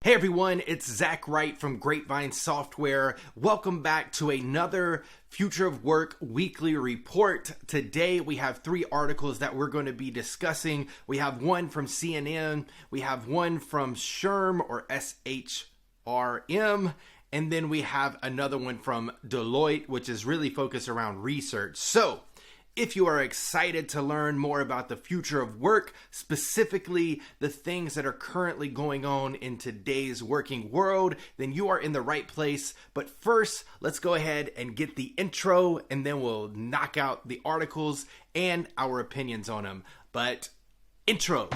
Hey everyone, it's Zach Wright from Grapevine Software. Welcome back to another Future of Work weekly report. Today we have 3 articles that we're going to be discussing. We have one from CNN, we have one from SHRM or SHRM, and then we have another one from Deloitte, which is really focused around research. So, if you are excited to learn more about the future of work, specifically the things that are currently going on in today's working world, then you are in the right place. But first, let's go ahead and get the intro, and then we'll knock out the articles and our opinions on them. But intro.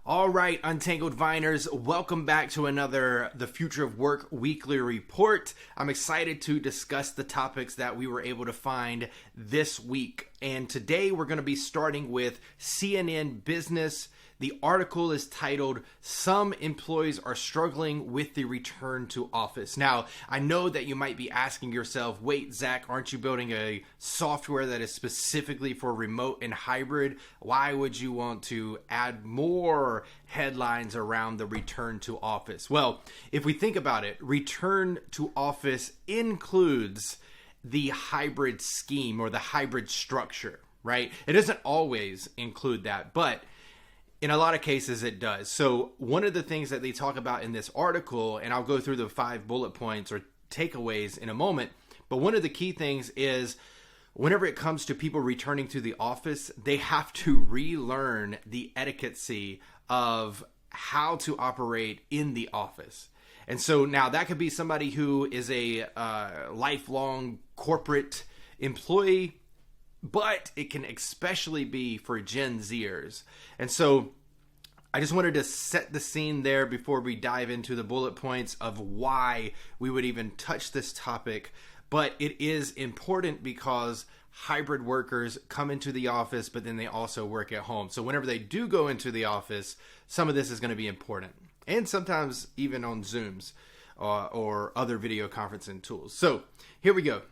All right, Untangled Viners, welcome back to another The Future of Work weekly report. I'm excited to discuss the topics that we were able to find this week. And today we're going to be starting with CNN Business. The article is titled, "Some Employees Are Struggling with the Return to Office." Now, I know that you might be asking yourself, wait, Zach, aren't you building a software that is specifically for remote and hybrid? Why would you want to add more headlines around the return to office? Well, if we think about it, return to office includes the hybrid scheme or the hybrid structure, right? It doesn't always include that, but in a lot of cases, it does. So one of the things that they talk about in this article, and I'll go through the 5 bullet points or takeaways in a moment, but one of the key things is whenever it comes to people returning to the office, they have to relearn the etiquette of how to operate in the office. And so now that could be somebody who is a lifelong corporate employee, but it can especially be for Gen Zers. And so I just wanted to set the scene there before we dive into the bullet points of why we would even touch this topic. But it is important because hybrid workers come into the office, but then they also work at home. So whenever they do go into the office, some of this is going to be important. And sometimes even on Zooms or other video conferencing tools. So here we go.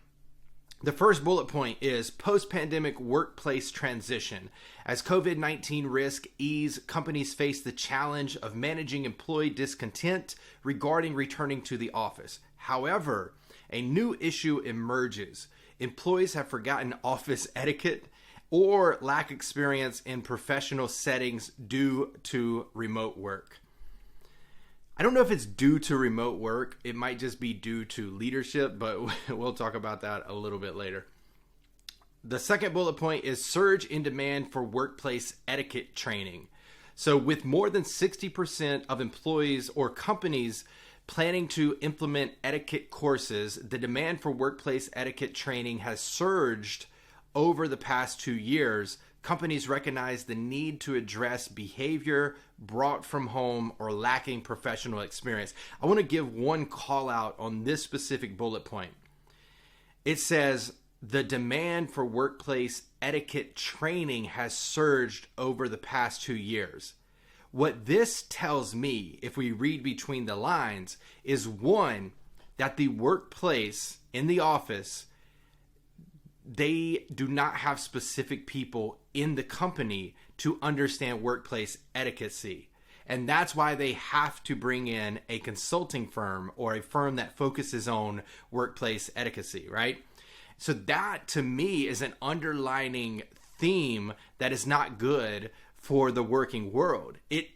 The first bullet point is post-pandemic workplace transition. As COVID-19 risk ease, companies face the challenge of managing employee discontent regarding returning to the office. However, a new issue emerges. Employees have forgotten office etiquette or lack experience in professional settings due to remote work. I don't know if it's due to remote work. It might just be due to leadership, but we'll talk about that a little bit later. The second bullet point is surge in demand for workplace etiquette training. So with more than 60% of employees or companies planning to implement etiquette courses, the demand for workplace etiquette training has surged over the past 2 years. Companies recognize the need to address behavior brought from home or lacking professional experience. I want to give one call out on this specific bullet point. It says the demand for workplace etiquette training has surged over the past 2 years. What this tells me, if we read between the lines, is one, that the workplace in the office, they do not have specific people in the company to understand workplace etiquette. And that's why they have to bring in a consulting firm or a firm that focuses on workplace etiquette, right? So that to me is an underlining theme that is not good for the working world. It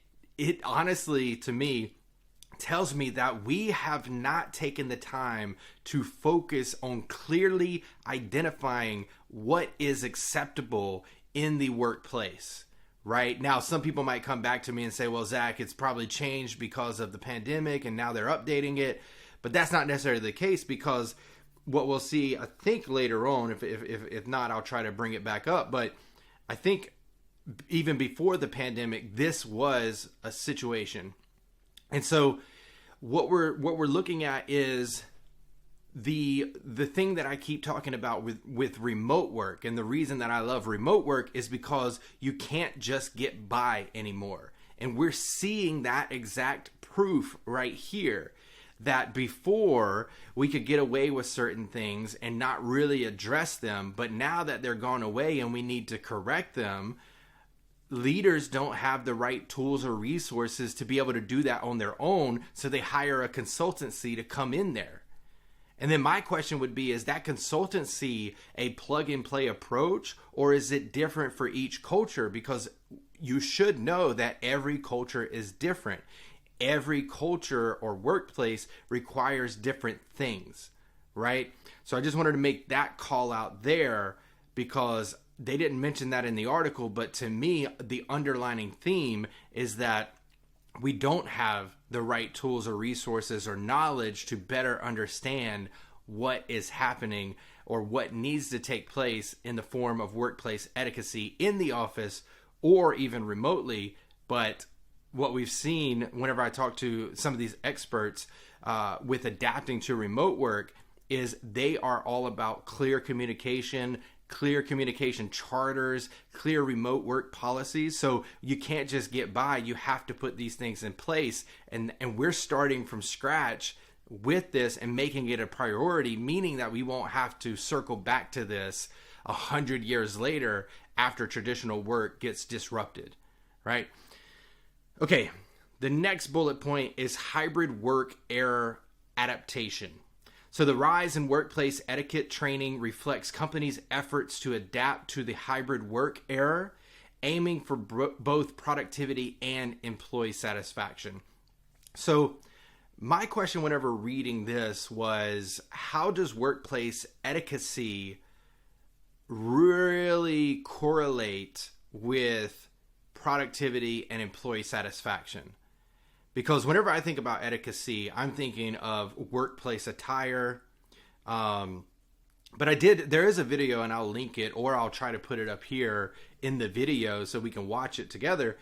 honestly, to me, tells me that we have not taken the time to focus on clearly identifying what is acceptable in the workplace, right? Now, some people might come back to me and say, well, Zach, it's probably changed because of the pandemic and now they're updating it. But that's not necessarily the case, because what we'll see, I think later on, if not, I'll try to bring it back up. But I think even before the pandemic, this was a situation. And so what we're looking at is the thing that I keep talking about with remote work. And the reason that I love remote work is because you can't just get by anymore. And we're seeing that exact proof right here. that before we could get away with certain things and not really address them, but now that they're gone away and we need to correct them, leaders don't have the right tools or resources to be able to do that on their own, so they hire a consultancy to come in there. And then my question would be, is that consultancy a plug and play approach, or is it different for each culture? Because you should know that every culture is different. Every culture or workplace requires different things, right? So I just wanted to make that call out there, because they didn't mention that in the article, but to me, the underlining theme is that we don't have the right tools or resources or knowledge to better understand what is happening or what needs to take place in the form of workplace etiquette in the office or even remotely. But what we've seen whenever I talk to some of these experts with adapting to remote work is they are all about clear communication charters, clear remote work policies. So you can't just get by. You have to put these things in place. And we're starting from scratch with this and making it a priority, meaning that we won't have to circle back to this 100 years later after traditional work gets disrupted, right? Okay, the next bullet point is hybrid work era adaptation. So the rise in workplace etiquette training reflects companies' efforts to adapt to the hybrid work era, aiming for both productivity and employee satisfaction. So my question whenever reading this was, how does workplace etiquette really correlate with productivity and employee satisfaction? Because whenever I think about etiquette, I'm thinking of workplace attire. But there is a video, and I'll link it, or I'll try to put it up here in the video so we can watch it together,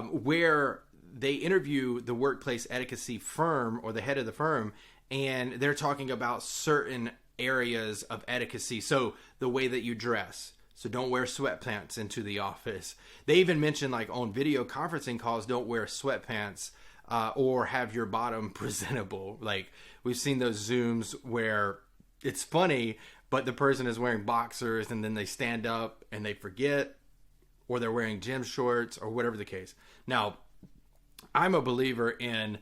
where they interview the workplace etiquette firm or the head of the firm, and they're talking about certain areas of etiquette. So the way that you dress. So don't wear sweatpants into the office. They even mention, like, on video conferencing calls, don't wear sweatpants. Or have your bottom presentable. Like, we've seen those Zooms where it's funny, but the person is wearing boxers and then they stand up and they forget, or they're wearing gym shorts or whatever the case. Now, I'm a believer in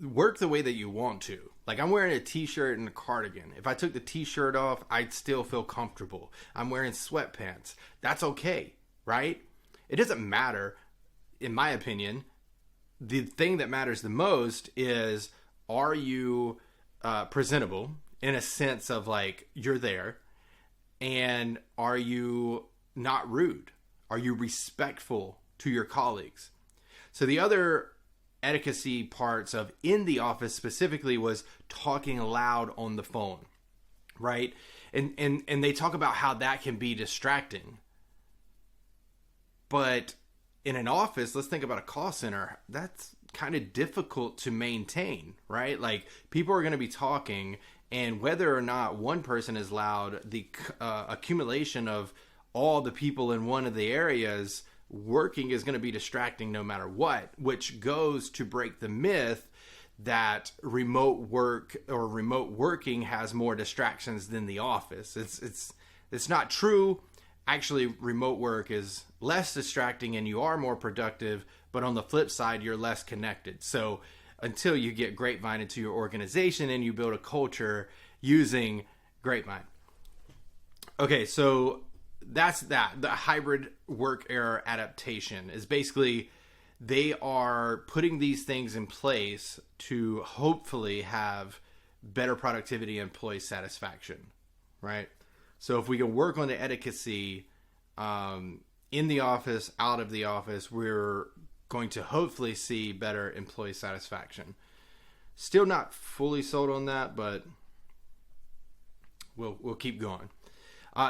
work the way that you want to. Like, I'm wearing a t-shirt and a cardigan. If I took the t-shirt off, I'd still feel comfortable. I'm wearing sweatpants. That's okay, right? It doesn't matter, in my opinion. The thing that matters the most is, are you presentable in a sense of, like, you're there, and are you not rude? Are you respectful to your colleagues? So the other etiquette parts of in the office specifically was talking loud on the phone, right? And they talk about how that can be distracting. But in an office, let's think about a call center. That's kind of difficult to maintain, right? Like, people are going to be talking, and whether or not one person is loud, the accumulation of all the people in one of the areas working is going to be distracting no matter what, which goes to break the myth that remote work or remote working has more distractions than the office. It's not true. Actually, remote work is less distracting and you are more productive, but on the flip side, you're less connected. So until you get Grapevine into your organization and you build a culture using Grapevine. Okay, so that's that. The hybrid work era adaptation is basically they are putting these things in place to hopefully have better productivity and employee satisfaction, right? So if we can work on the etiquette in the office, out of the office, we're going to hopefully see better employee satisfaction. Still not fully sold on that, but we'll keep going.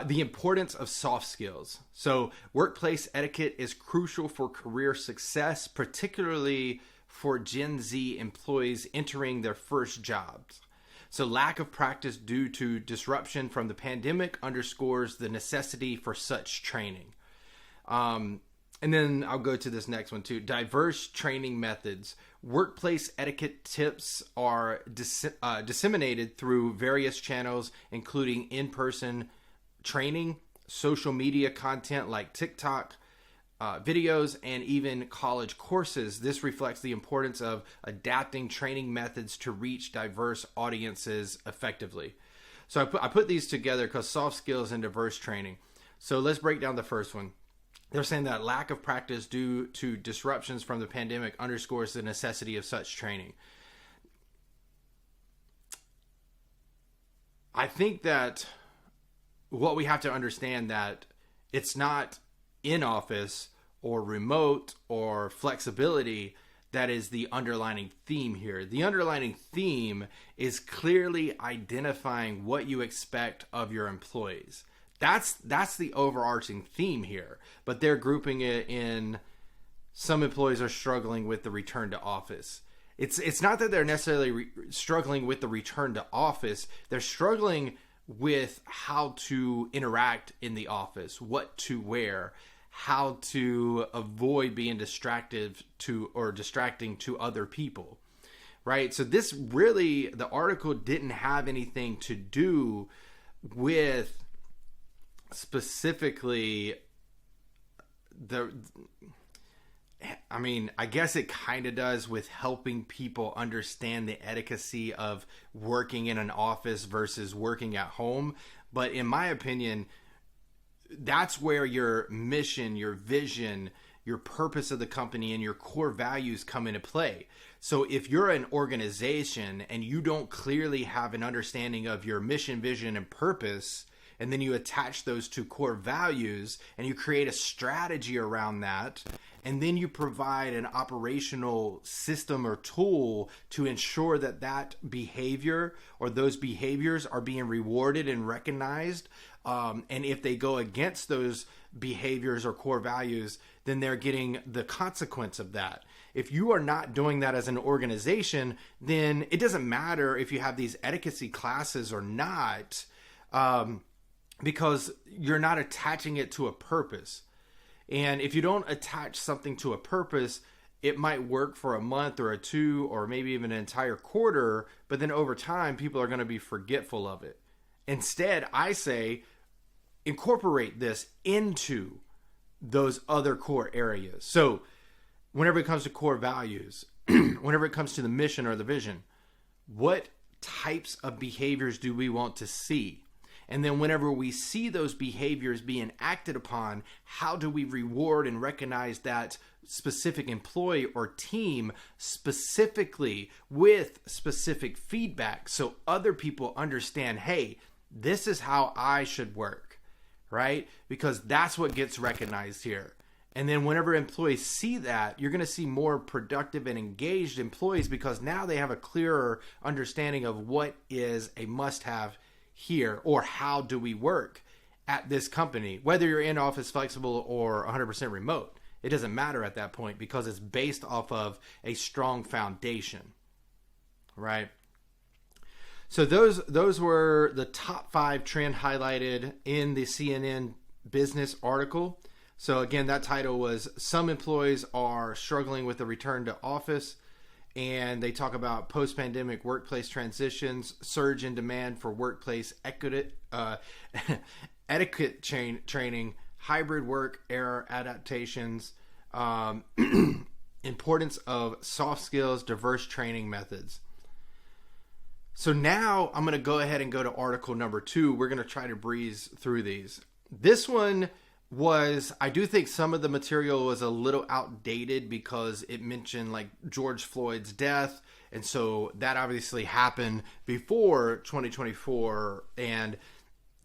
The importance of soft skills. So workplace etiquette is crucial for career success, particularly for Gen Z employees entering their first jobs. So lack of practice due to disruption from the pandemic underscores the necessity for such training. And then I'll go to this next one too. Diverse training methods. Workplace etiquette tips are disseminated through various channels, including in-person training, social media content like TikTok, videos, and even college courses. This reflects the importance of adapting training methods to reach diverse audiences effectively. So I put these together because soft skills and diverse training. So let's break down the first one. They're saying that lack of practice due to disruptions from the pandemic underscores the necessity of such training. I think that what we have to understand that it's not in office or remote or flexibility that is the underlining theme here. The underlining theme is clearly identifying what you expect of your employees. That's the overarching theme here, but they're grouping it in some employees are struggling with the return to office. It's not that they're necessarily struggling with the return to office. They're struggling with how to interact in the office, what to wear, how to avoid being distracting to other people, right? So this really, the article didn't have anything to do with specifically I guess it kind of does with helping people understand the etiquette of working in an office versus working at home. But in my opinion, that's where your mission, your vision, your purpose of the company, and your core values come into play. So if you're an organization and you don't clearly have an understanding of your mission, vision, and purpose, and then you attach those to core values and you create a strategy around that, and then you provide an operational system or tool to ensure that that behavior or those behaviors are being rewarded and recognized. And if they go against those behaviors or core values, then they're getting the consequence of that. If you are not doing that as an organization, then it doesn't matter if you have these etiquette classes or not, because you're not attaching it to a purpose. And if you don't attach something to a purpose, it might work for a month or a 2 or maybe even an entire quarter, but then over time, people are going to be forgetful of it. Instead, I say, incorporate this into those other core areas. So whenever it comes to core values, whenever it comes to the mission or the vision, what types of behaviors do we want to see? And then whenever we see those behaviors being acted upon, how do we reward and recognize that specific employee or team specifically with specific feedback so other people understand, hey, this is how I should work, right? Because that's what gets recognized here. And then whenever employees see that, you're going to see more productive and engaged employees because now they have a clearer understanding of what is a must-have here, or how do we work at this company, whether you're in office, flexible, or 100% remote. It doesn't matter at that point because it's based off of a strong foundation, right? So those were the top 5 trend highlighted in the CNN business article. So again, that title was "Some Employees Are Struggling with the Return to Office." And they talk about post-pandemic workplace transitions, surge in demand for workplace etiquette training, hybrid work era adaptations, importance of soft skills, diverse training methods. So now I'm going to go ahead and go to article number 2. We're going to try to breeze through these. This one I do think some of the material was a little outdated because it mentioned like George Floyd's death. And so that obviously happened before 2024. And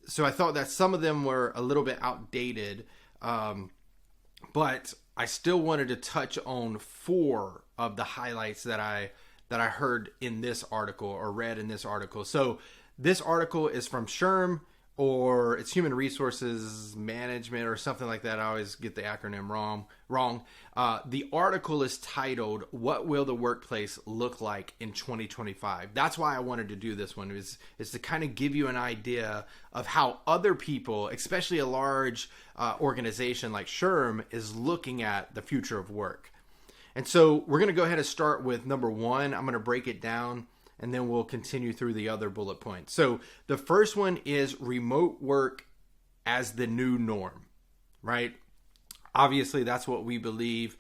so I thought that some of them were a little bit outdated. But I still wanted to touch on 4 of the highlights that I heard in this article or read in this article. So this article is from SHRM, or it's human resources management or something like that. I always get the acronym wrong. The article is titled, "What Will the Workplace Look Like in 2025?" That's why I wanted to do this one, is to kind of give you an idea of how other people, especially a large organization like SHRM, is looking at the future of work. And so we're going to go ahead and start with number one. I'm going to break it down, and then we'll continue through the other bullet points. So the first one is remote work as the new norm, right? Obviously, that's what we believe.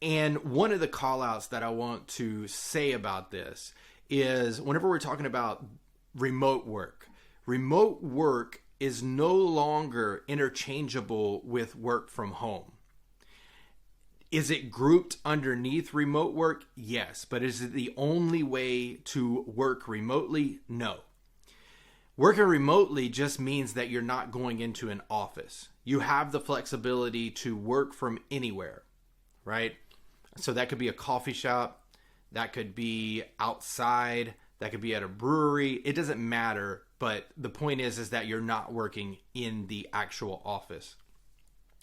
And one of the call outs that I want to say about this is whenever we're talking about remote work is no longer interchangeable with work from home. Is it grouped underneath remote work? Yes. But is it the only way to work remotely? No. Working remotely just means that you're not going into an office. You have the flexibility to work from anywhere, right? So that could be a coffee shop, that could be outside, that could be at a brewery. It doesn't matter, but the point is that you're not working in the actual office.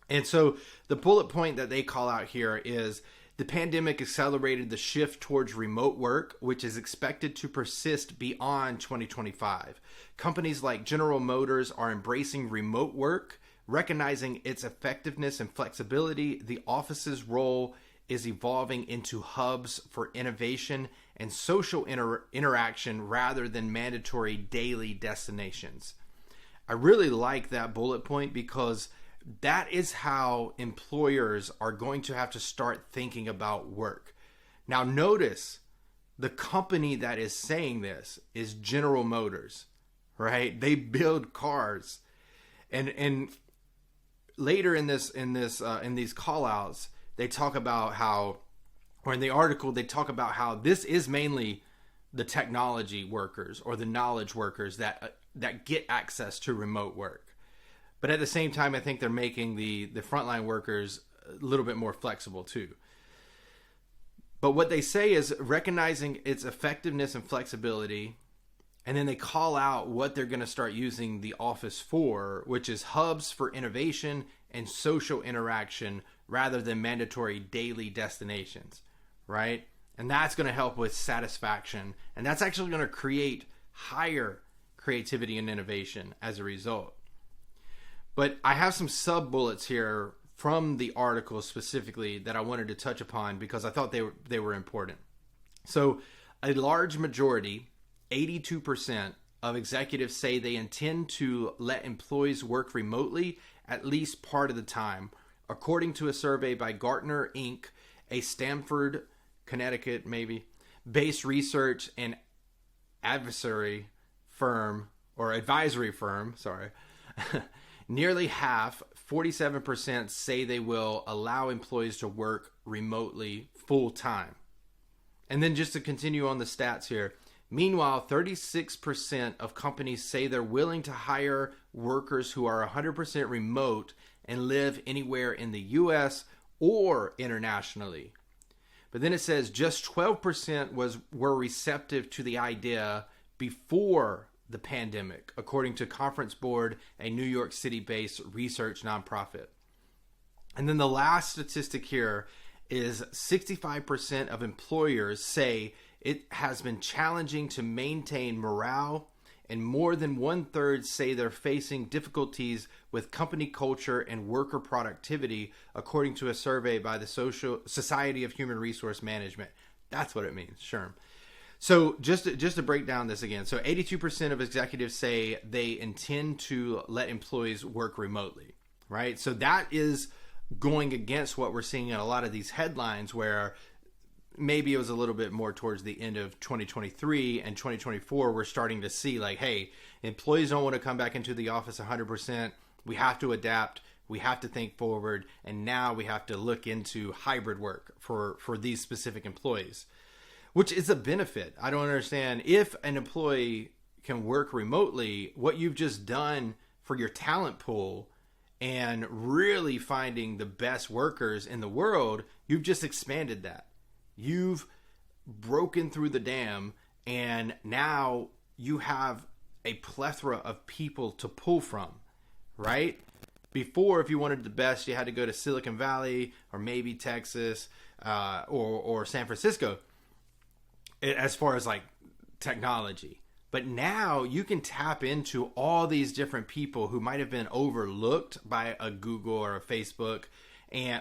And so the bullet point that they call out here is the pandemic accelerated the shift towards remote work, which is expected to persist beyond 2025. Companies like General Motors are embracing remote work, recognizing its effectiveness and flexibility. The office's role is evolving into hubs for innovation and social interaction rather than mandatory daily destinations. I really like that bullet point because that is how employers are going to have to start thinking about work. Now, notice the company that is saying this is General Motors, right? They build cars, and later in these call outs, they talk about how, or in the article, they talk about how this is mainly the technology workers or the knowledge workers that get access to remote work. But at the same time, I think they're making the frontline workers a little bit more flexible too. But what they say is recognizing its effectiveness and flexibility, and then they call out what they're going to start using the office for, which is hubs for innovation and social interaction rather than mandatory daily destinations, right? And that's going to help with satisfaction, and that's actually going to create higher creativity and innovation as a result. But I have some sub-bullets here from the article specifically that I wanted to touch upon because I thought they were important. So a large majority, 82% of executives say they intend to let employees work remotely at least part of the time, according to a survey by Gartner, Inc., a Stamford, Connecticut, based research and advisory firm. Nearly half, 47%, say they will allow employees to work remotely full time. And then just to continue on the stats here, meanwhile, 36% of companies say they're willing to hire workers who are 100% remote and live anywhere in the US or internationally. But then it says just 12% were receptive to the idea before the pandemic, according to Conference Board, a New York City-based research nonprofit. And then the last statistic here is 65% of employers say it has been challenging to maintain morale, and more than 1/3 say they're facing difficulties with company culture and worker productivity, according to a survey by the Society of Human Resource Management. That's what it means, SHRM. So just to break down this again, so 82% of executives say they intend to let employees work remotely, right? So that is going against what we're seeing in a lot of these headlines where maybe it was a little bit more towards the end of 2023 and 2024, we're starting to see like, hey, employees don't want to come back into the office 100%. We have to adapt. We have to think forward. And now we have to look into hybrid work for these specific employees, which is a benefit. I don't understand. If an employee can work remotely, what you've just done for your talent pool and really finding the best workers in the world, you've just expanded that. You've broken through the dam, and now you have a plethora of people to pull from, right? Before, if you wanted the best, you had to go to Silicon Valley or maybe Texas or San Francisco as far as like technology. But now you can tap into all these different people who might have been overlooked by a Google or a Facebook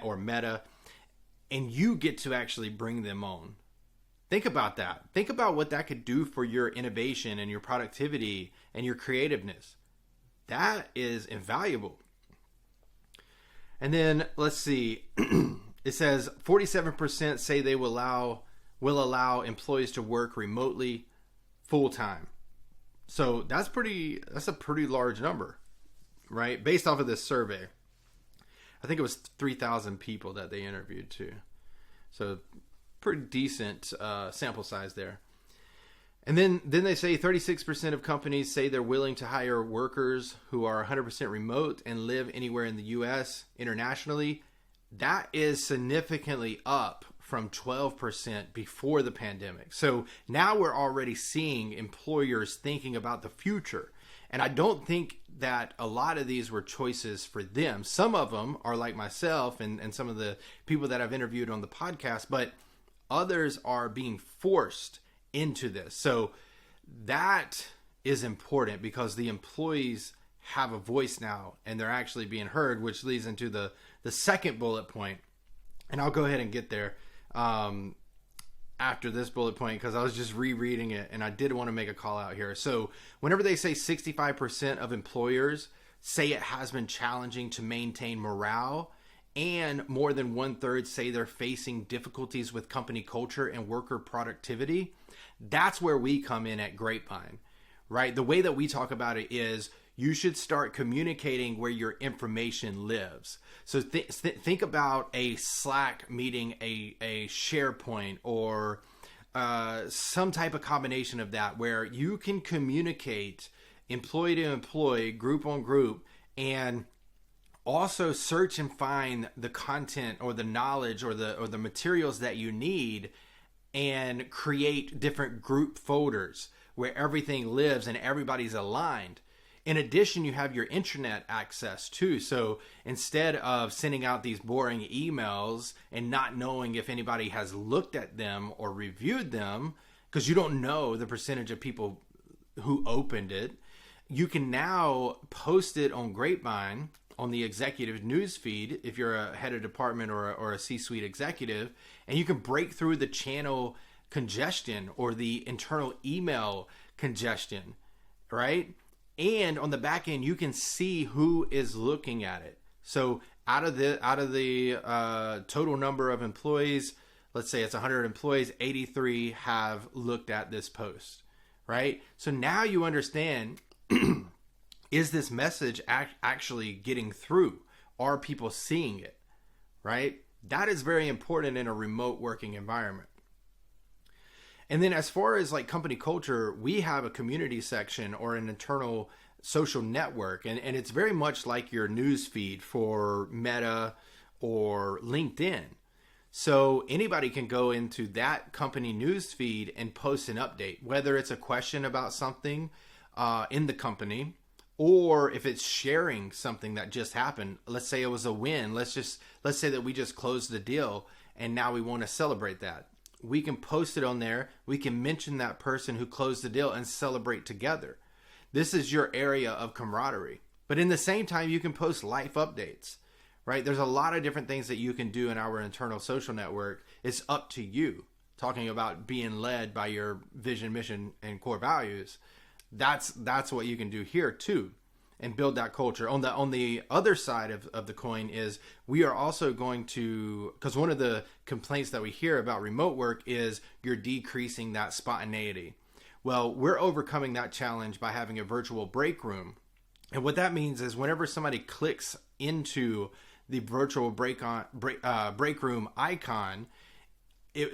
or Meta, and you get to actually bring them on. Think about that. Think about what that could do for your innovation and your productivity and your creativeness. That is invaluable. And then let's see. It says 47% say they will allow employees to work remotely full time. So that's a pretty large number, right? Based off of this survey. I think it was 3,000 people that they interviewed too. So pretty decent sample size there. And then they say 36% of companies say they're willing to hire workers who are 100% remote and live anywhere in the U.S. internationally. That is significantly up from 12% before the pandemic. So now we're already seeing employers thinking about the future. And I don't think that a lot of these were choices for them. Some of them are like myself and some of the people that I've interviewed on the podcast, but others are being forced into this. So that is important because the employees have a voice now and they're actually being heard, which leads into the second bullet point. And I'll go ahead and get there after this bullet point because I was just rereading it and I did want to make a call out here. So whenever they say 65% of employers say it has been challenging to maintain morale, and more than 1/3 say they're facing difficulties with company culture and worker productivity, that's where we come in at Grapevine, right? The way that we talk about it is you should start communicating where your information lives. So think about a Slack meeting, a SharePoint, or some type of combination of that where you can communicate employee to employee, group on group, and also search and find the content or the knowledge or the materials that you need and create different group folders where everything lives and everybody's aligned. In addition, you have your intranet access too. So instead of sending out these boring emails and not knowing if anybody has looked at them or reviewed them, because you don't know the percentage of people who opened it, you can now post it on Grapevine on the executive news feed if you're a head of department or a C-suite executive, and you can break through the channel congestion or the internal email congestion, right? And on the back end, you can see who is looking at it. So out of the total number of employees, let's say it's 100 employees, 83 have looked at this post, right? So now you understand, is this message actually getting through? Are people seeing it, right? That is very important in a remote working environment. And then as far as like company culture, we have a community section or an internal social network. And it's very much like your news feed for Meta or LinkedIn. So anybody can go into that company news feed and post an update, whether it's a question about something in the company, or if it's sharing something that just happened. Let's say it was a win. Let's say that we just closed the deal and now we want to celebrate that. We can post it on there. We can mention that person who closed the deal and celebrate together. This is your area of camaraderie. But in the same time, you can post life updates, right? There's a lot of different things that you can do in our internal social network. It's up to you. Talking about being led by your vision, mission, and core values. That's what you can do here too, and build that culture. On the other side of the coin is we are also going to, because one of the complaints that we hear about remote work is you're decreasing that spontaneity. Well, we're overcoming that challenge by having a virtual break room. And what that means is whenever somebody clicks into the virtual break room icon,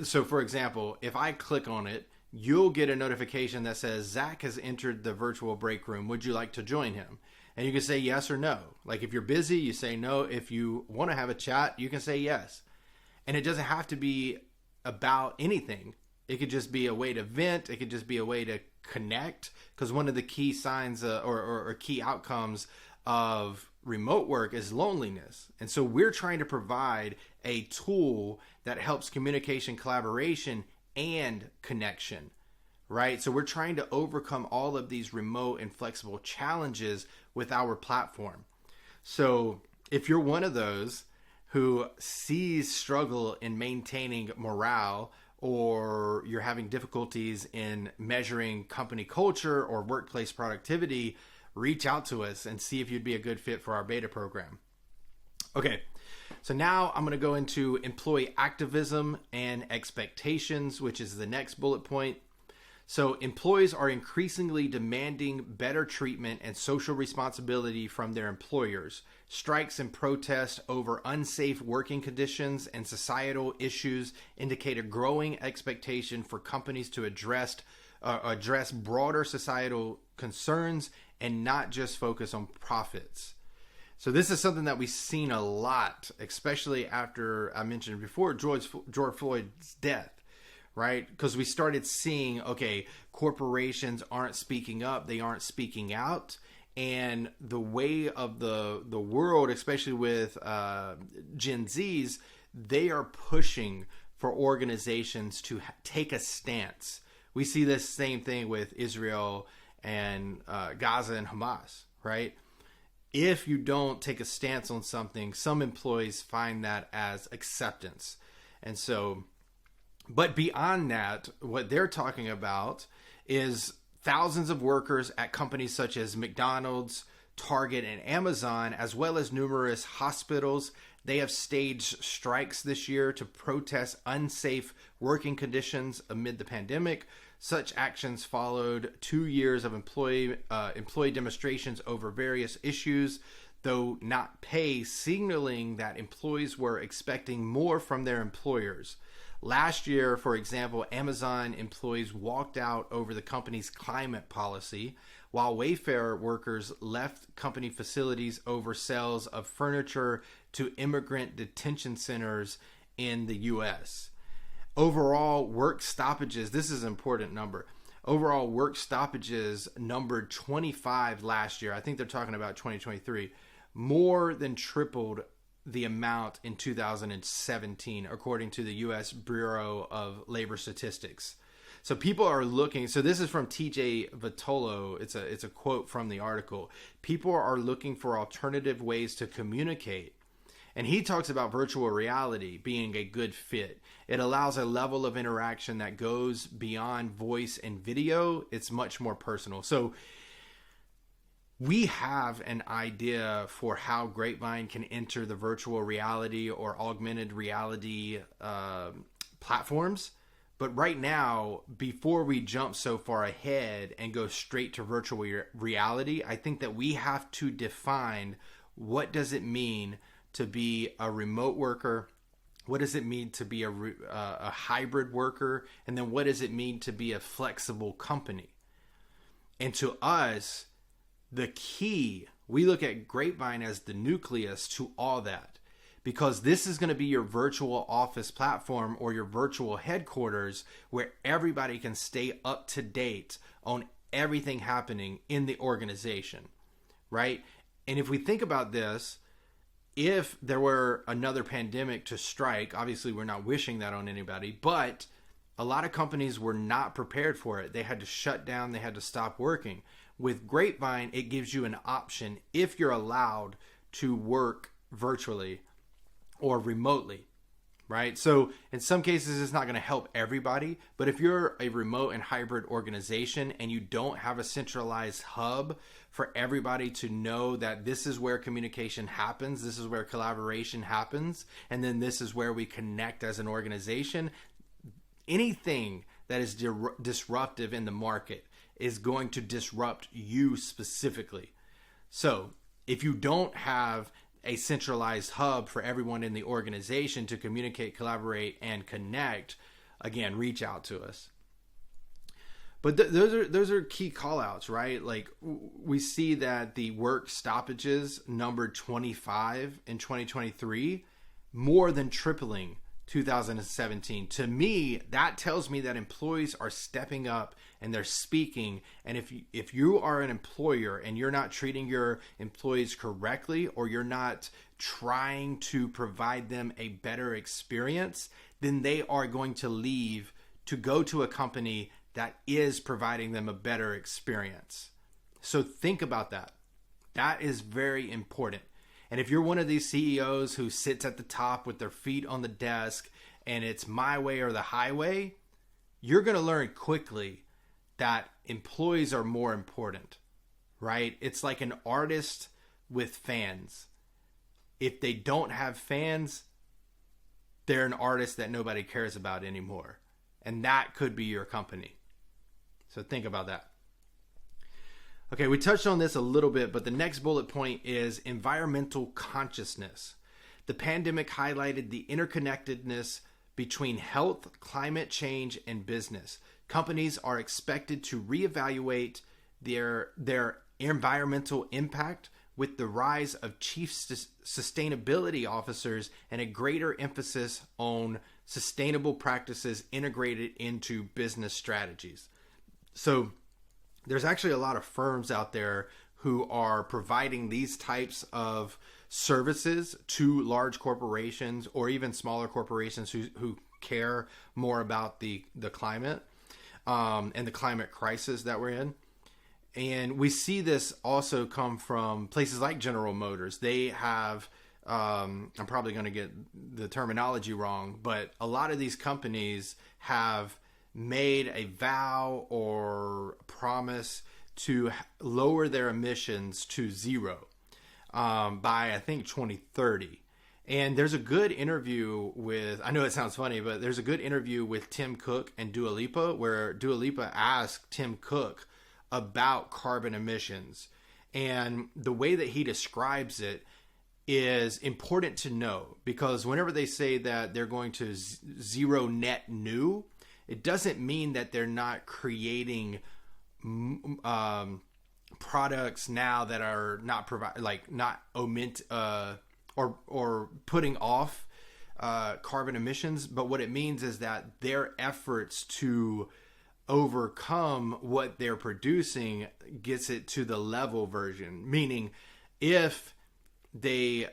so for example, if I click on it, you'll get a notification that says Zach has entered the virtual break room. Would you like to join him? And you can say yes or no. Like if you're busy, you say no. If you want to have a chat, you can say yes. And it doesn't have to be about anything. It could just be a way to vent. It could just be a way to connect. Because one of the key signs or key outcomes of remote work is loneliness. And so we're trying to provide a tool that helps communication, collaboration, and connection, right? So we're trying to overcome all of these remote and flexible challenges with our platform. So if you're one of those who sees struggle in maintaining morale, or you're having difficulties in measuring company culture or workplace productivity, reach out to us and see if you'd be a good fit for our beta program. Okay, so now I'm going to go into employee activism and expectations, which is the next bullet point. So employees are increasingly demanding better treatment and social responsibility from their employers. Strikes and protests over unsafe working conditions and societal issues indicate a growing expectation for companies to address broader societal concerns and not just focus on profits. So this is something that we've seen a lot, especially after I mentioned before George Floyd's death. Right? Because we started seeing, okay, corporations aren't speaking up, they aren't speaking out. And the way of the world, especially with Gen Zs, they are pushing for organizations to take a stance. We see this same thing with Israel and Gaza and Hamas, right? If you don't take a stance on something, some employees find that as acceptance. And so, but beyond that, what they're talking about is thousands of workers at companies such as McDonald's, Target, and Amazon, as well as numerous hospitals. They have staged strikes this year to protest unsafe working conditions amid the pandemic. Such actions followed 2 years of employee demonstrations over various issues, though not pay, signaling that employees were expecting more from their employers. Last year, for example, Amazon employees walked out over the company's climate policy, while Wayfair workers left company facilities over sales of furniture to immigrant detention centers in the U.S. Overall work stoppages, this is an important number. Overall work stoppages numbered 25 last year. I think they're talking about 2023. More than tripled the amount in 2017, according to the U.S. Bureau of Labor Statistics. So people are looking. So this is from TJ Vitolo. It's a quote from the article. People are looking for alternative ways to communicate. And he talks about virtual reality being a good fit. It allows a level of interaction that goes beyond voice and video. It's much more personal. So we have an idea for how Grapevine can enter the virtual reality or augmented reality platforms. But right now, before we jump so far ahead and go straight to virtual reality, I think that we have to define what does it mean to be a remote worker? What does it mean to be a hybrid worker? And then what does it mean to be a flexible company? And to us, the key, we look at Grapevine as the nucleus to all that, because this is going to be your virtual office platform or your virtual headquarters where everybody can stay up to date on everything happening in the organization, right? And if we think about this, if there were another pandemic to strike, obviously we're not wishing that on anybody, but a lot of companies were not prepared for it. They had to shut down, they had to stop working. With Grapevine, it gives you an option if you're allowed to work virtually or remotely, right? So in some cases, it's not going to help everybody, but if you're a remote and hybrid organization and you don't have a centralized hub for everybody to know that this is where communication happens, this is where collaboration happens, and then this is where we connect as an organization, anything that is disruptive in the market is going to disrupt you specifically. So if you don't have a centralized hub for everyone in the organization to communicate, collaborate, and connect, again, reach out to us. But those are key call outs, right? Like we see that the work stoppages numbered 25 in 2023, more than tripling 2017. To me, that tells me that employees are stepping up and they're speaking. And if you are an employer and you're not treating your employees correctly, or you're not trying to provide them a better experience, then they are going to leave to go to a company that is providing them a better experience. So think about that. That is very important. And if you're one of these CEOs who sits at the top with their feet on the desk and it's my way or the highway, you're going to learn quickly that employees are more important, right? It's like an artist with fans. If they don't have fans, they're an artist that nobody cares about anymore. And that could be your company. So think about that. Okay, we touched on this a little bit, but the next bullet point is environmental consciousness. The pandemic highlighted the interconnectedness between health, climate change, and business. Companies are expected to reevaluate their environmental impact with the rise of chief sustainability officers and a greater emphasis on sustainable practices integrated into business strategies. So there's actually a lot of firms out there who are providing these types of services to large corporations or even smaller corporations who care more about the climate and the climate crisis that we're in. And we see this also come from places like General Motors. They have, I'm probably going to get the terminology wrong, but a lot of these companies have made a vow or promise to lower their emissions to zero by, I think, 2030. And there's a good interview with, I know it sounds funny, but there's a good interview with Tim Cook and Dua Lipa where Dua Lipa asked Tim Cook about carbon emissions. And the way that he describes it is important to know, because whenever they say that they're going to zero net new, it doesn't mean that they're not creating products now that are not or putting off carbon emissions. But what it means is that their efforts to overcome what they're producing gets it to the level version. Meaning, if they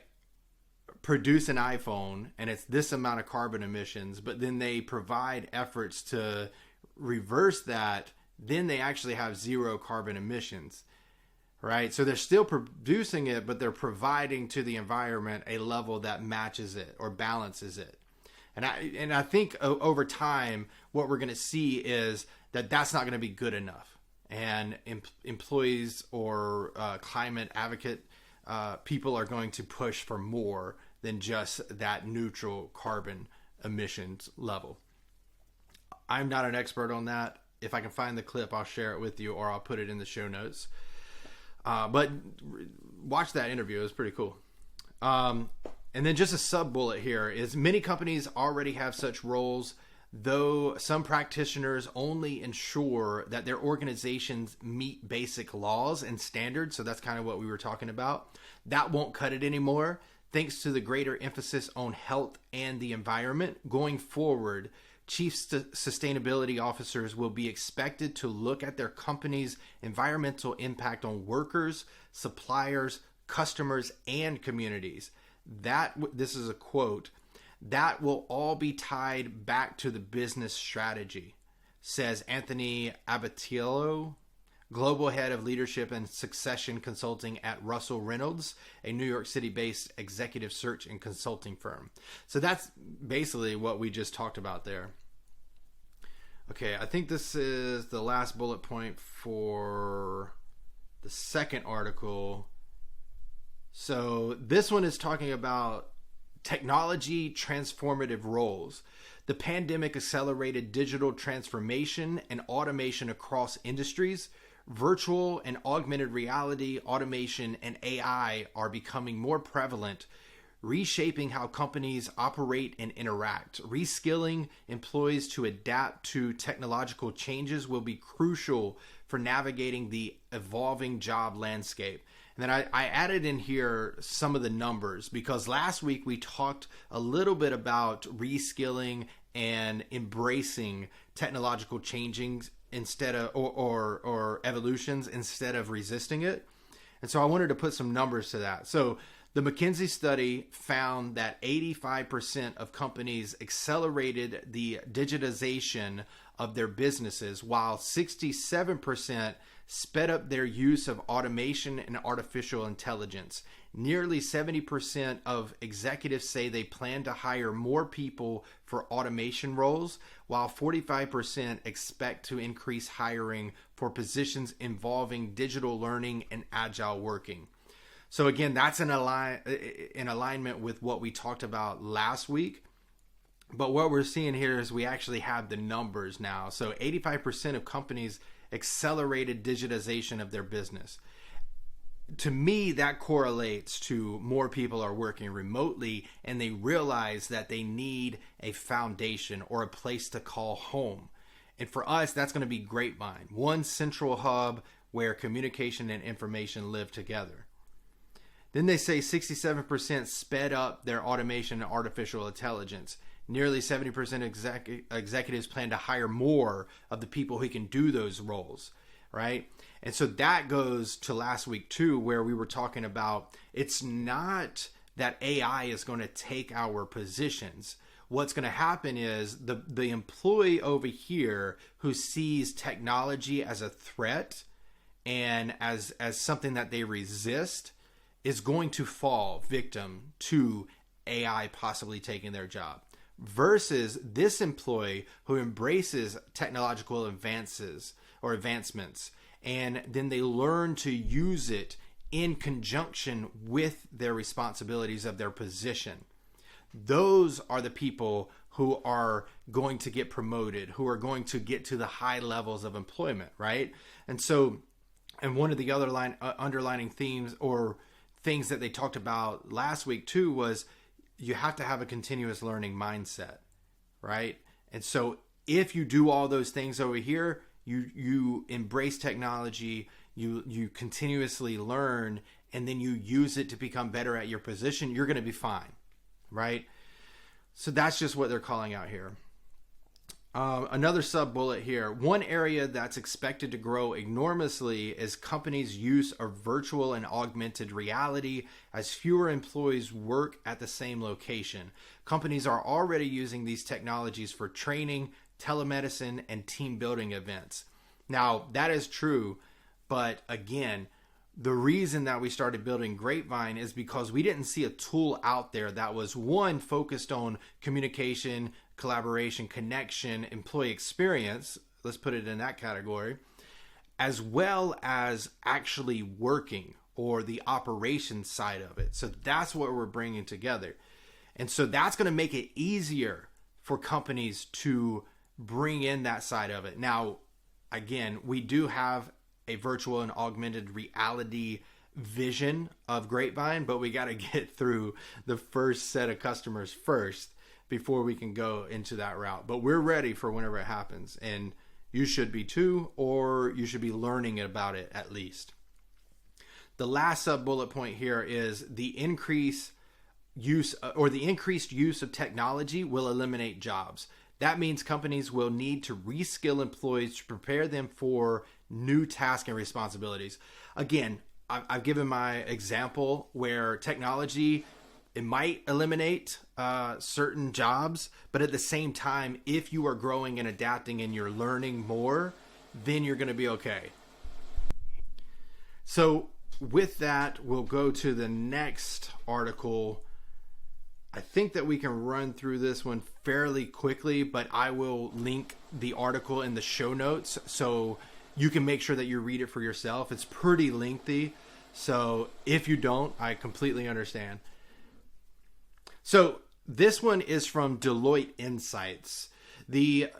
produce an iPhone and it's this amount of carbon emissions, but then they provide efforts to reverse that, then they actually have zero carbon emissions, right? So they're still producing it, but they're providing to the environment a level that matches it or balances it. And I think over time, what we're going to see is that that's not going to be good enough. And employees or climate advocate people are going to push for more than just that neutral carbon emissions level. I'm not an expert on that. If I can find the clip, I'll share it with you, or I'll put it in the show notes. But watch that interview. It was pretty cool. And then just a sub bullet here is many companies already have such roles, though some practitioners only ensure that their organizations meet basic laws and standards. So that's kind of what we were talking about. That won't cut it anymore. Thanks to the greater emphasis on health and the environment, going forward, chief sustainability officers will be expected to look at their company's environmental impact on workers, suppliers, customers, and communities. This is a quote, that will all be tied back to the business strategy, says Anthony Abatiello, Global Head of Leadership and Succession Consulting at Russell Reynolds, a New York City-based executive search and consulting firm. So that's basically what we just talked about there. Okay, I think this is the last bullet point for the second article. So this one is talking about technology transformative roles. The pandemic accelerated digital transformation and automation across industries. Virtual and augmented reality, automation, and AI are becoming more prevalent, reshaping how companies operate and interact. Reskilling employees to adapt to technological changes will be crucial for navigating the evolving job landscape. And then I added in here some of the numbers, because last week we talked a little bit about reskilling and embracing technological changings instead of or evolutions instead of resisting it. And so I wanted to put some numbers to that. So the McKinsey study found that 85% of companies accelerated the digitization of their businesses, while 67% sped up their use of automation and artificial intelligence. Nearly 70% of executives say they plan to hire more people for automation roles, while 45% expect to increase hiring for positions involving digital learning and agile working. So again, that's in alignment with what we talked about last week. But what we're seeing here is we actually have the numbers now. So 85% of companies accelerated digitization of their business. To me, that correlates to more people are working remotely, and they realize that they need a foundation or a place to call home. And for us, that's going to be Grapevine, one central hub where communication and information live together. Then they say 67% sped up their automation and artificial intelligence. Nearly 70% executives plan to hire more of the people who can do those roles, right? And so that goes to last week too, where we were talking about it's not that AI is going to take our positions. What's going to happen is the employee over here who sees technology as a threat and as something that they resist is going to fall victim to AI possibly taking their job, versus this employee who embraces technological advances or advancements, and then they learn to use it in conjunction with their responsibilities of their position. Those are the people who are going to get promoted, who are going to get to the high levels of employment, right? And so, and one of the other underlining themes or things that they talked about last week too was you have to have a continuous learning mindset, right? And so if you do all those things over here, you embrace technology, you continuously learn, and then you use it to become better at your position, you're going to be fine, right? So that's just what they're calling out here. Another sub bullet here. One area that's expected to grow enormously is companies' use of virtual and augmented reality as fewer employees work at the same location. Companies are already using these technologies for training, telemedicine, and team building events. Now, that is true, but again, the reason that we started building Grapevine is because we didn't see a tool out there that was, one, focused on communication, collaboration, connection, employee experience, let's put it in that category, as well as actually working or the operations side of it. So that's what we're bringing together. And so that's going to make it easier for companies to bring in that side of it. Now, again, we do have a virtual and augmented reality vision of Grapevine, but we got to get through the first set of customers first before we can go into that route. But we're ready for whenever it happens, and you should be too, or you should be learning about it at least. The last sub bullet point here is the increased use of technology will eliminate jobs. That means companies will need to reskill employees to prepare them for new tasks and responsibilities. Again, I've given my example where technology, it might eliminate certain jobs, but at the same time, if you are growing and adapting and you're learning more, then you're going to be okay. So with that, we'll go to the next article. I think that we can run through this one fairly quickly, but I will link the article in the show notes so you can make sure that you read it for yourself. It's pretty lengthy, so if you don't, I completely understand. So this one is from Deloitte Insights. The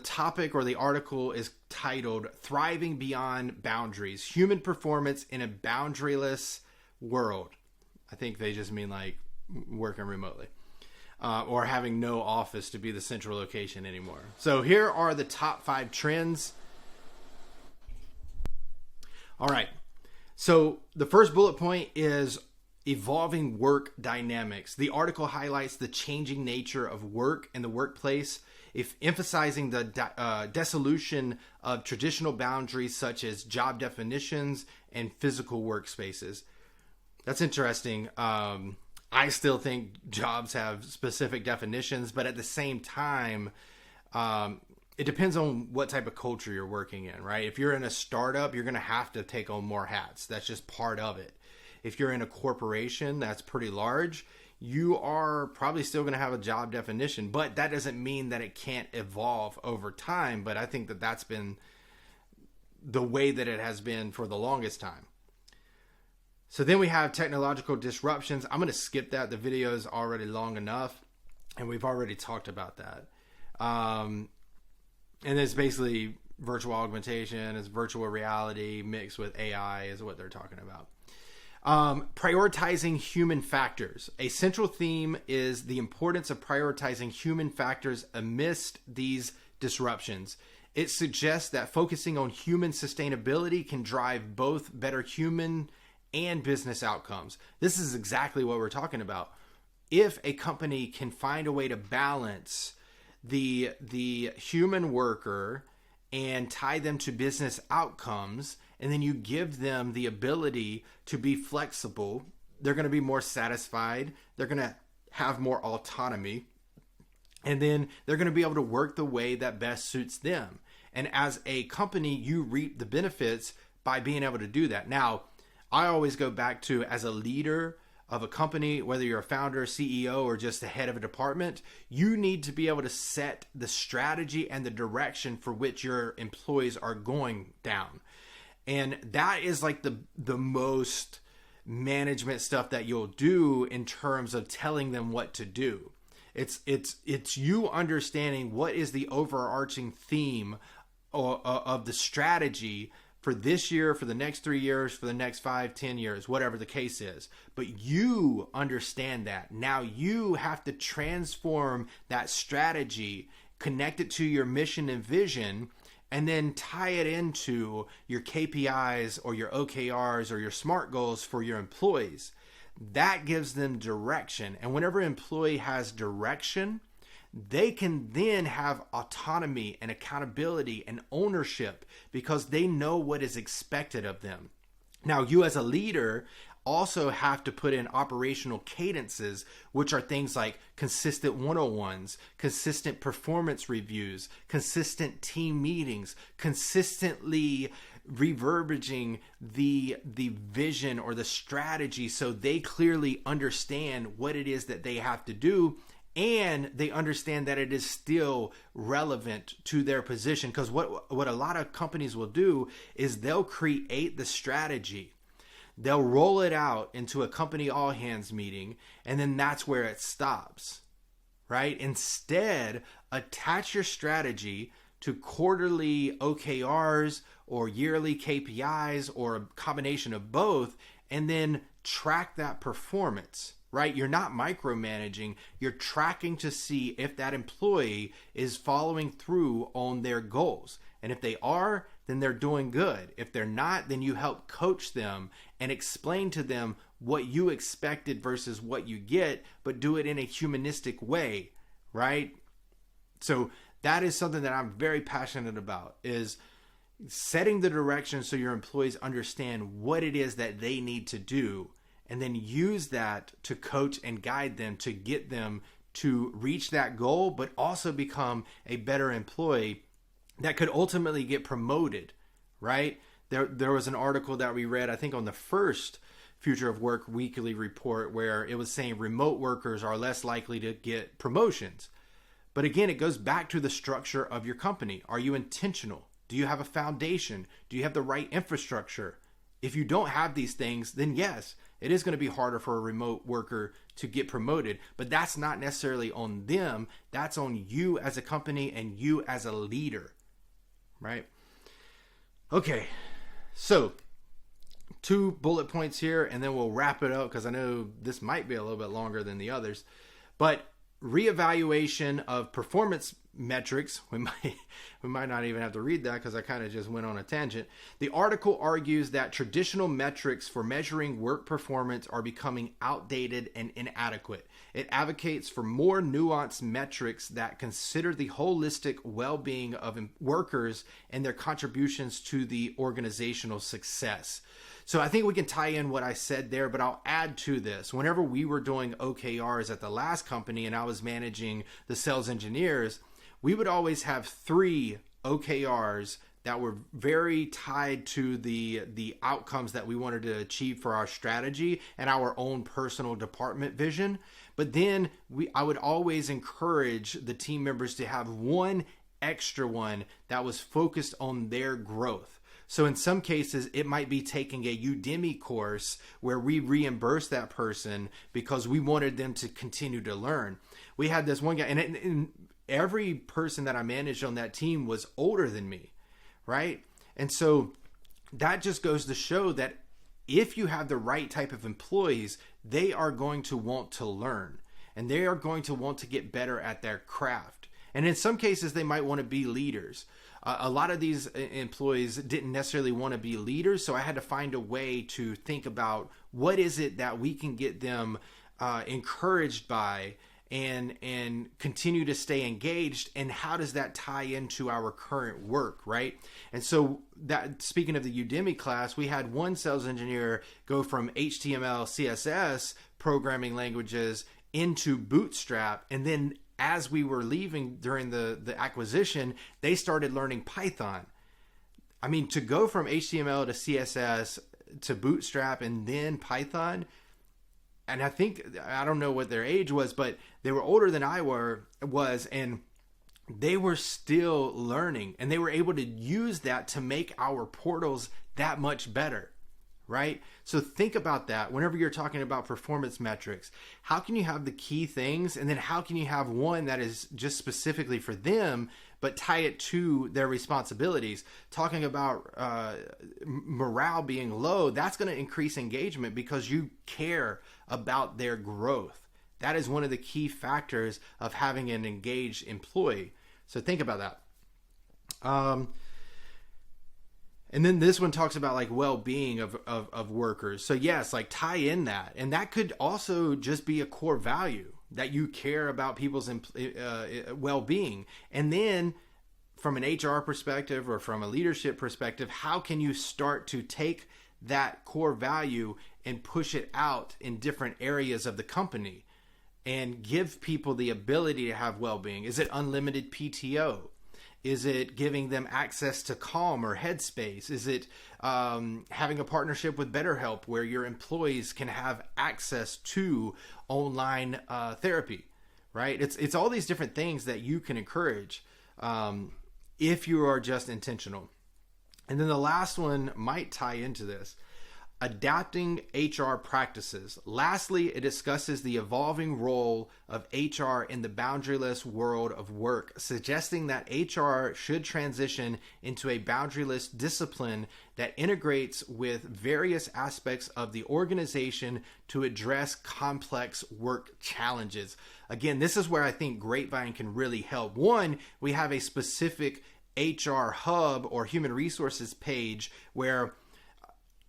topic or the article is titled "Thriving Beyond Boundaries: Human Performance in a Boundaryless World." I think they just mean like working remotely or having no office to be the central location anymore. So here are the top 5 trends. All right. So the first bullet point is evolving work dynamics. The article highlights the changing nature of work in the workplace, if emphasizing the dissolution of traditional boundaries such as job definitions and physical workspaces. That's interesting. I still think jobs have specific definitions, but at the same time, it depends on what type of culture you're working in, right? If you're in a startup, you're going to have to take on more hats. That's just part of it. If you're in a corporation that's pretty large, you are probably still going to have a job definition, but that doesn't mean that it can't evolve over time. But I think that that's been the way that it has been for the longest time. So then we have technological disruptions. I'm going to skip that. The video is already long enough, and we've already talked about that. And it's basically virtual augmentation, it's virtual reality mixed with AI is what they're talking about. Prioritizing human factors. A central theme is the importance of prioritizing human factors amidst these disruptions. It suggests that focusing on human sustainability can drive both better human and business outcomes. This is exactly what we're talking about. If a company can find a way to balance the human worker and tie them to business outcomes, and then you give them the ability to be flexible, they're going to be more satisfied. They're going to have more autonomy. And then they're going to be able to work the way that best suits them. And as a company, you reap the benefits by being able to do that. Now, I always go back to, as a leader of a company, whether you're a founder, CEO, or just the head of a department, you need to be able to set the strategy and the direction for which your employees are going down. And that is like the most management stuff that you'll do in terms of telling them what to do. It's you understanding what is the overarching theme of the strategy for this year, for the next 3 years, for the next 5, 10 years, whatever the case is. But you understand that. Now you have to transform that strategy, connect it to your mission and vision, and then tie it into your KPIs or your OKRs or your SMART goals for your employees. That gives them direction. And whenever an employee has direction, they can then have autonomy and accountability and ownership because they know what is expected of them. Now, you as a leader also have to put in operational cadences, which are things like consistent one-on-ones, consistent performance reviews, consistent team meetings, consistently reverberating the vision or the strategy so they clearly understand what it is that they have to do. And they understand that it is still relevant to their position. Because what a lot of companies will do is they'll create the strategy. They'll roll it out into a company all hands meeting. And then that's where it stops, right? Instead, attach your strategy to quarterly OKRs or yearly KPIs or a combination of both. And then track that performance. Right? You're not micromanaging. You're tracking to see if that employee is following through on their goals. And if they are, then they're doing good. If they're not, then you help coach them and explain to them what you expected versus what you get, but do it in a humanistic way, right? So that is something that I'm very passionate about, is setting the direction so your employees understand what it is that they need to do, and then use that to coach and guide them to get them to reach that goal, but also become a better employee that could ultimately get promoted, right? There was an article that we read, I think on the first Future of Work weekly report, where it was saying remote workers are less likely to get promotions. But again, it goes back to the structure of your company. Are you intentional? Do you have a foundation? Do you have the right infrastructure? If you don't have these things, then yes, it is going to be harder for a remote worker to get promoted, but that's not necessarily on them. That's on you as a company and you as a leader, right? Okay, so 2 bullet points here, and then we'll wrap it up because I know this might be a little bit longer than the others. But reevaluation of performance metrics. We might not even have to read that because I kind of just went on a tangent. The article argues that traditional metrics for measuring work performance are becoming outdated and inadequate. It advocates for more nuanced metrics that consider the holistic well-being of workers and their contributions to the organizational success. So I think we can tie in what I said there, but I'll add to this. Whenever we were doing OKRs at the last company and I was managing the sales engineers, we would always have 3 OKRs that were very tied to the outcomes that we wanted to achieve for our strategy and our own personal department vision. But then I would always encourage the team members to have one extra one that was focused on their growth. So in some cases, it might be taking a Udemy course where we reimburse that person because we wanted them to continue to learn. We had this one guy, and every person that I managed on that team was older than me, right? And so that just goes to show that if you have the right type of employees, they are going to want to learn and they are going to want to get better at their craft. And in some cases, they might want to be leaders. A lot of these employees didn't necessarily want to be leaders, so I had to find a way to think about what is it that we can get them encouraged by and continue to stay engaged, and how does that tie into our current work, right? And so that, speaking of the Udemy class, we had one sales engineer go from HTML, CSS programming languages into Bootstrap, and then as we were leaving during the acquisition, they started learning Python. I mean, to go from HTML to CSS to Bootstrap and then Python, and I don't know what their age was, but they were older than I was, and they were still learning, and they were able to use that to make our portals that much better. Right? So think about that whenever you're talking about performance metrics. How can you have the key things, and then how can you have one that is just specifically for them, but tie it to their responsibilities? Talking about morale being low, that's going to increase engagement because you care about their growth. That is one of the key factors of having an engaged employee. So think about that. And then this one talks about like well-being of workers. So yes, like tie in that. And that could also just be a core value that you care about people's well-being. And then from an HR perspective or from a leadership perspective, how can you start to take that core value and push it out in different areas of the company and give people the ability to have well-being? Is it unlimited PTO? Is it giving them access to Calm or Headspace? Is it having a partnership with BetterHelp where your employees can have access to online therapy, right? It's all these different things that you can encourage if you are just intentional. And then the last one might tie into this. Adapting HR practices. Lastly, it discusses the evolving role of HR in the boundaryless world of work, suggesting that HR should transition into a boundaryless discipline that integrates with various aspects of the organization to address complex work challenges. Again, this is where I think Grapevine can really help. One, we have a specific HR hub or human resources page where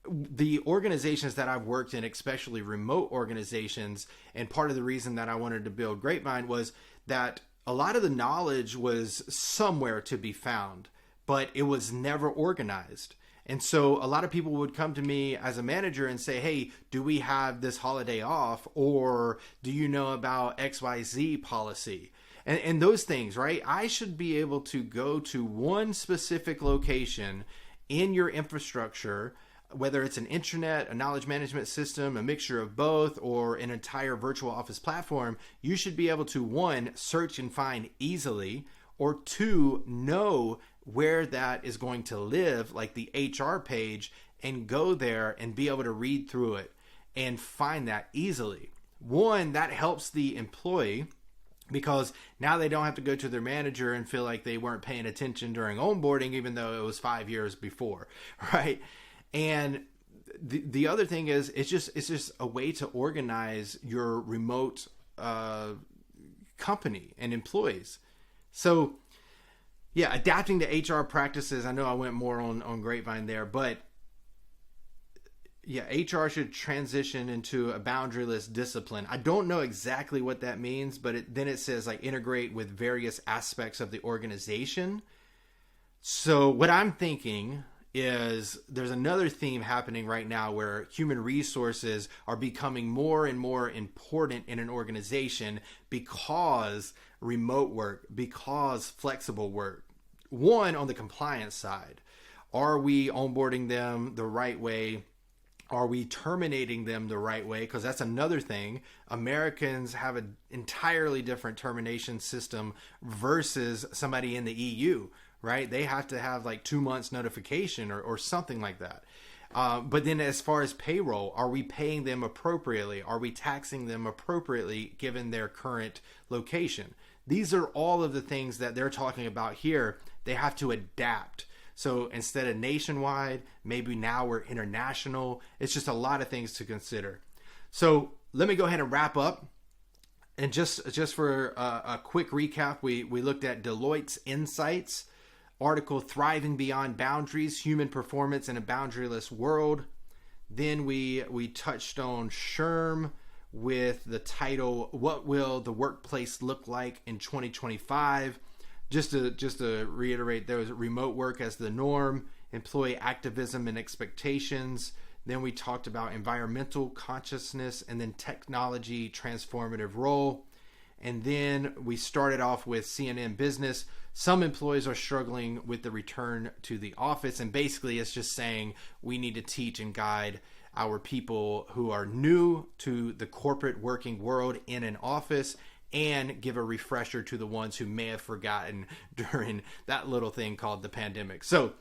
the organizations that I've worked in, especially remote organizations, and part of the reason that I wanted to build Grapevine was that a lot of the knowledge was somewhere to be found, but it was never organized. And so a lot of people would come to me as a manager and say, hey, do we have this holiday off? Or do you know about XYZ policy? And those things, right? I should be able to go to one specific location in your infrastructure, whether it's an intranet, a knowledge management system, a mixture of both, or an entire virtual office platform. You should be able to, one, search and find easily, or two, know where that is going to live, like the HR page, and go there and be able to read through it and find that easily. One, that helps the employee because now they don't have to go to their manager and feel like they weren't paying attention during onboarding, even though it was 5 years before, right? And the other thing is, it's just a way to organize your remote company and employees. So, yeah, adapting to HR practices. I know I went more on Grapevine there, but yeah, HR should transition into a boundaryless discipline. I don't know exactly what that means, but then it says like integrate with various aspects of the organization. So what I'm thinking is there's another theme happening right now where human resources are becoming more and more important in an organization because remote work, because flexible work. One, on the compliance side, are we onboarding them the right way? Are we terminating them the right way? Because that's another thing. Americans have an entirely different termination system versus somebody in the EU, right? They have to have like 2 months notification or something like that. But then as far as payroll, are we paying them appropriately? Are we taxing them appropriately given their current location? These are all of the things that they're talking about here. They have to adapt. So instead of nationwide, maybe now we're international. It's just a lot of things to consider. So let me go ahead and wrap up. And just for a quick recap, we looked at Deloitte's Insights article, Thriving Beyond Boundaries, Human Performance in a Boundaryless World. Then we touched on SHRM with the title, What Will the Workplace Look Like in 2025? Just to reiterate, there was remote work as the norm, employee activism and expectations. Then we talked about environmental consciousness and then technology transformative role. And then we started off with CNN Business. Some employees are struggling with the return to the office. And basically it's just saying we need to teach and guide our people who are new to the corporate working world in an office, and give a refresher to the ones who may have forgotten during that little thing called the pandemic. So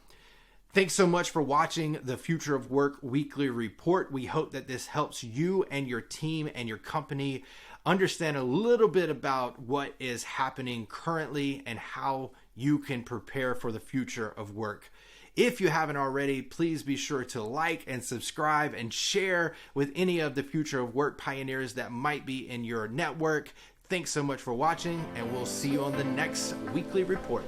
thanks so much for watching the Future of Work Weekly Report. We hope that this helps you and your team and your company understand a little bit about what is happening currently and how you can prepare for the future of work. If you haven't already, please be sure to like and subscribe and share with any of the Future of Work pioneers that might be in your network. Thanks so much for watching, and we'll see you on the next weekly report.